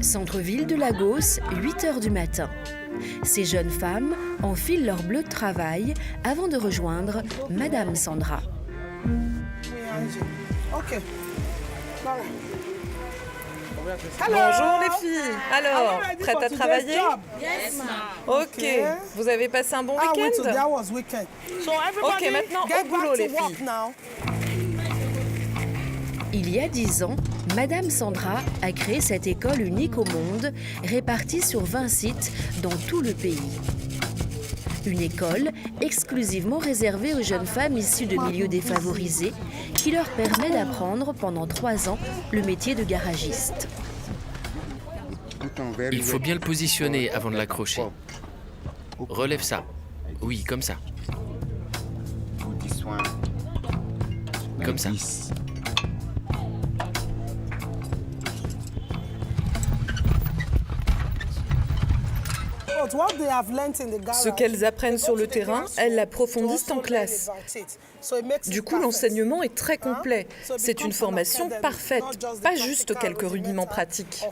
Centre-ville de Lagos, 8 h du matin. Ces jeunes femmes enfilent leur bleu de travail avant de rejoindre Madame Sandra. Bonjour les filles. Alors, prête à travailler? Ok. Vous avez passé un bon week-end? Ok, maintenant au boulot les filles. Il y a 10 ans, Madame Sandra a créé cette école unique au monde, répartie sur 20 sites dans tout le pays. Une école exclusivement réservée aux jeunes femmes issues de milieux défavorisés, qui leur permet d'apprendre pendant 3 ans le métier de garagiste. Il faut bien le positionner avant de l'accrocher. Relève ça. Oui, comme ça. Comme ça. Ce qu'elles apprennent sur le terrain, elles l'approfondissent en classe. Du coup, l'enseignement est très complet. C'est une formation parfaite, pas juste quelques rudiments pratiques.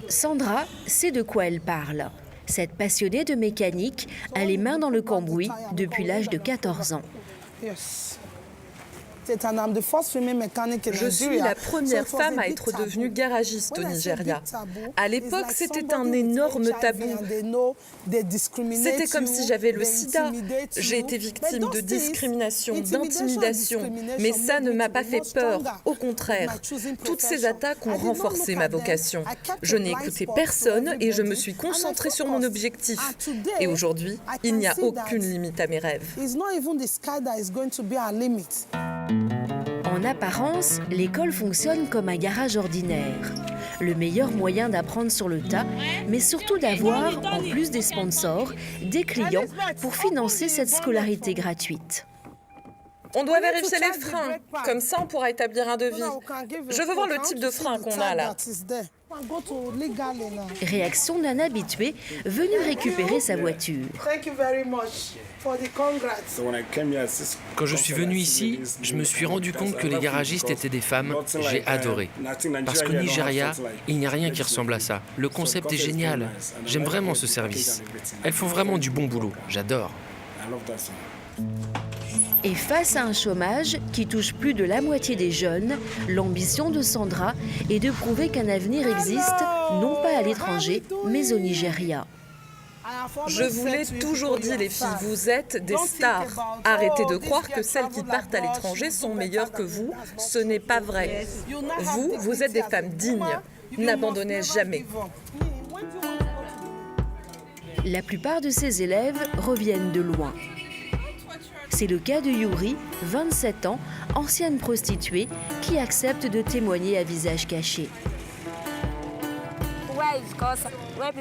Sandra sait de quoi elle parle. Cette passionnée de mécanique a les mains dans le cambouis depuis l'âge de 14 ans. Je suis la première femme à être devenue garagiste au Nigeria. À l'époque, c'était un énorme tabou. C'était comme si j'avais le sida. J'ai été victime de discrimination, d'intimidation. Mais ça ne m'a pas fait peur. Au contraire, toutes ces attaques ont renforcé ma vocation. Je n'ai écouté personne et je me suis concentrée sur mon objectif. Et aujourd'hui, il n'y a aucune limite à mes rêves. En apparence, l'école fonctionne comme un garage ordinaire. Le meilleur moyen d'apprendre sur le tas, mais surtout d'avoir, en plus des sponsors, des clients pour financer cette scolarité gratuite. On doit vérifier les freins. Comme ça, on pourra établir un devis. Je veux voir le type de frein qu'on a là. Réaction d'un habitué venu récupérer sa voiture. Quand je suis venu ici, je me suis rendu compte que les garagistes étaient des femmes. J'ai adoré. Parce qu'au Nigeria, il n'y a rien qui ressemble à ça. Le concept est génial. J'aime vraiment ce service. Elles font vraiment du bon boulot. J'adore. Et face à un chômage qui touche plus de la moitié des jeunes, l'ambition de Sandra est de prouver qu'un avenir existe, non pas à l'étranger, mais au Nigeria. Je vous l'ai toujours dit, les filles, vous êtes des stars. Arrêtez de croire que celles qui partent à l'étranger sont meilleures que vous. Ce n'est pas vrai. Vous êtes des femmes dignes. N'abandonnez jamais. La plupart de ces élèves reviennent de loin. C'est le cas de Yuri, 27 ans, ancienne prostituée, qui accepte de témoigner à visage caché.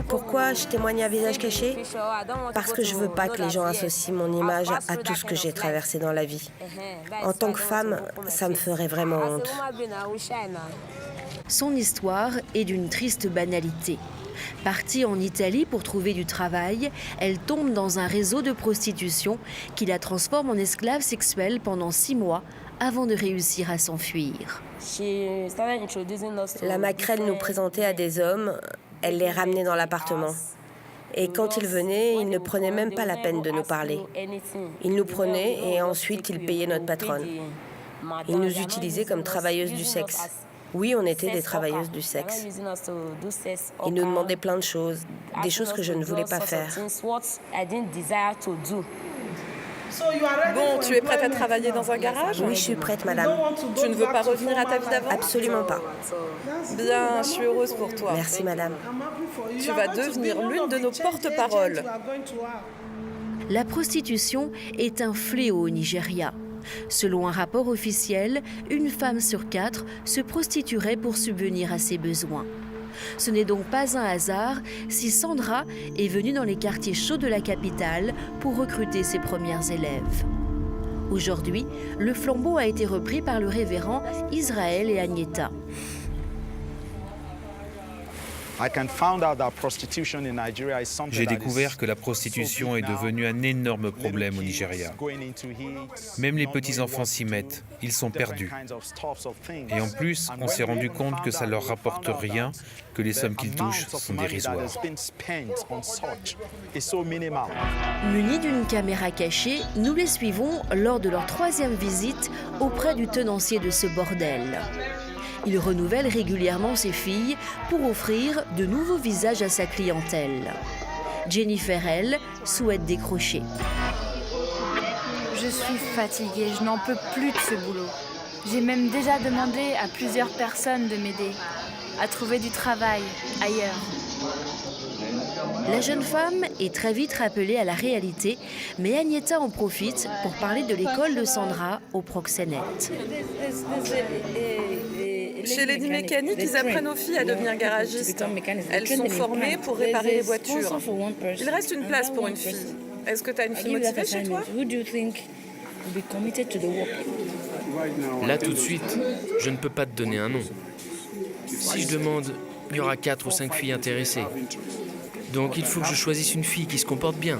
Pourquoi je témoigne à visage caché? Parce que je ne veux pas que les gens associent mon image à tout ce que j'ai traversé dans la vie. En tant que femme, ça me ferait vraiment honte. Son histoire est d'une triste banalité. Partie en Italie pour trouver du travail, elle tombe dans un réseau de prostitution qui la transforme en esclave sexuelle pendant 6 mois avant de réussir à s'enfuir. La maquerelle nous présentait à des hommes, elle les ramenait dans l'appartement. Et quand ils venaient, ils ne prenaient même pas la peine de nous parler. Ils nous prenaient et ensuite ils payaient notre patronne. Ils nous utilisaient comme travailleuses du sexe. Oui, on était des travailleuses du sexe. Ils nous demandaient plein de choses, des choses que je ne voulais pas faire. Bon, tu es prête à travailler dans un garage? Oui, je suis prête, madame. Tu ne veux pas revenir à ta vie d'avant? Absolument pas. Bien, je suis heureuse pour toi. Merci, madame. Tu vas devenir l'une de nos porte-paroles. La prostitution est un fléau au Nigeria. Selon un rapport officiel, une femme sur 4 se prostituerait pour subvenir à ses besoins. Ce n'est donc pas un hasard si Sandra est venue dans les quartiers chauds de la capitale pour recruter ses premières élèves. Aujourd'hui, le flambeau a été repris par le révérend Israël et Agneta. J'ai découvert que la prostitution est devenue un énorme problème au Nigeria. Même les petits-enfants s'y mettent, ils sont perdus. Et en plus, on s'est rendu compte que ça ne leur rapporte rien, que les sommes qu'ils touchent sont dérisoires. Munis d'une caméra cachée, nous les suivons lors de leur 3e visite auprès du tenancier de ce bordel. Il renouvelle régulièrement ses filles pour offrir de nouveaux visages à sa clientèle. Jennifer, elle, souhaite décrocher. Je suis fatiguée, je n'en peux plus de ce boulot. J'ai même déjà demandé à plusieurs personnes de m'aider à trouver du travail ailleurs. La jeune femme est très vite rappelée à la réalité, mais Agneta en profite pour parler de l'école de Sandra au proxénète. Chez Lady Mécanique, ils apprennent aux filles à devenir garagistes. Elles sont formées pour réparer les voitures. Il reste une place pour une fille. Est-ce que tu as une fille motivée chez toi? Là, tout de suite, je ne peux pas te donner un nom. Si je demande, il y aura 4 ou 5 filles intéressées. Donc il faut que je choisisse une fille qui se comporte bien.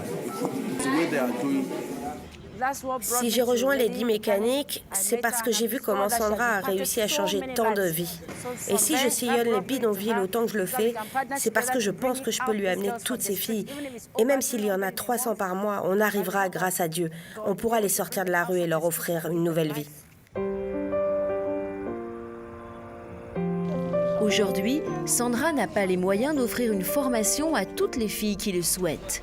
Si j'ai rejoint Lady Mécanique, c'est parce que j'ai vu comment Sandra a réussi à changer tant de vies. Et si je sillonne les bidonvilles autant que je le fais, c'est parce que je pense que je peux lui amener toutes ces filles. Et même s'il y en a 300 par mois, on arrivera, grâce à Dieu. On pourra les sortir de la rue et leur offrir une nouvelle vie. Aujourd'hui, Sandra n'a pas les moyens d'offrir une formation à toutes les filles qui le souhaitent.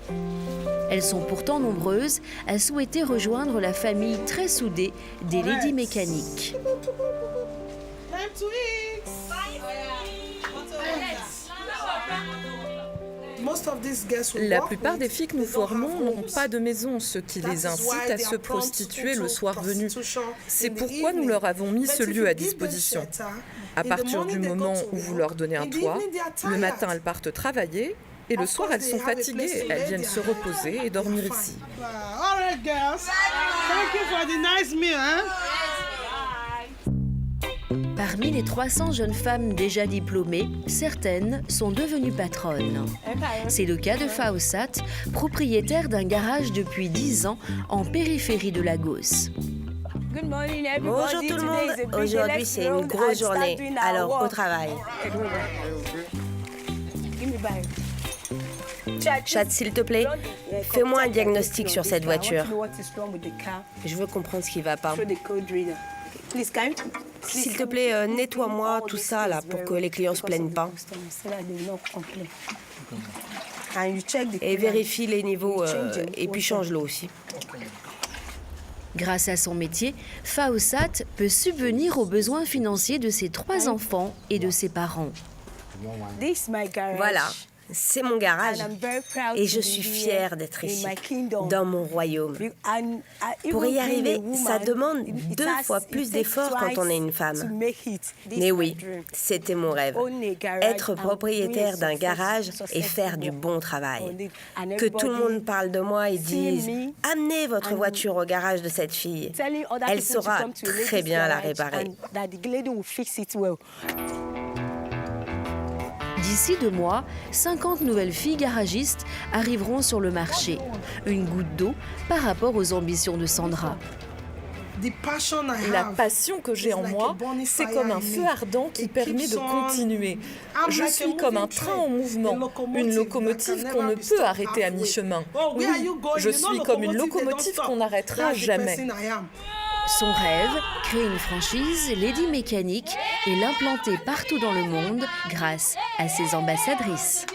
Elles sont pourtant nombreuses à souhaiter rejoindre la famille très soudée des Lady Mécaniques. La plupart des filles que nous formons n'ont pas de maison, ce qui les incite à se prostituer le soir venu. C'est pourquoi nous leur avons mis ce lieu à disposition. À partir du moment où vous leur donnez un toit, le matin elles partent travailler et le soir elles sont fatiguées. Elles viennent se reposer et dormir ici. Parmi les 300 jeunes femmes déjà diplômées, certaines sont devenues patronnes. C'est le cas de Faosat, propriétaire d'un garage depuis 10 ans en périphérie de Lagos. Bonjour tout le monde, aujourd'hui c'est une grosse journée, alors au travail. Chad, s'il te plaît, fais-moi un diagnostic sur cette voiture. Je veux comprendre ce qui ne va pas. S'il te plaît, nettoie-moi tout ça là pour que les clients ne se plaignent pas. Et vérifie les niveaux et puis change l'eau aussi. Grâce à son métier, Faosat peut subvenir aux besoins financiers de ses 3 enfants et de ses parents. Voilà, c'est mon garage et je suis fière d'être ici, dans mon royaume. Pour y arriver, ça demande 2 fois plus d'efforts quand on est une femme. Mais oui, c'était mon rêve. Être propriétaire d'un garage et faire du bon travail. Que tout le monde parle de moi et dise « Amenez votre voiture au garage de cette fille. Elle saura très bien la réparer. » D'ici 2 mois, 50 nouvelles filles garagistes arriveront sur le marché. Une goutte d'eau par rapport aux ambitions de Sandra. La passion que j'ai en moi, c'est comme un feu ardent qui permet de continuer. Je suis comme un train en mouvement, une locomotive qu'on ne peut arrêter à mi-chemin. Oui, je suis comme une locomotive qu'on n'arrêtera jamais. Son rêve, créer une franchise Lady Mécanique et l'implanter partout dans le monde grâce à ses ambassadrices.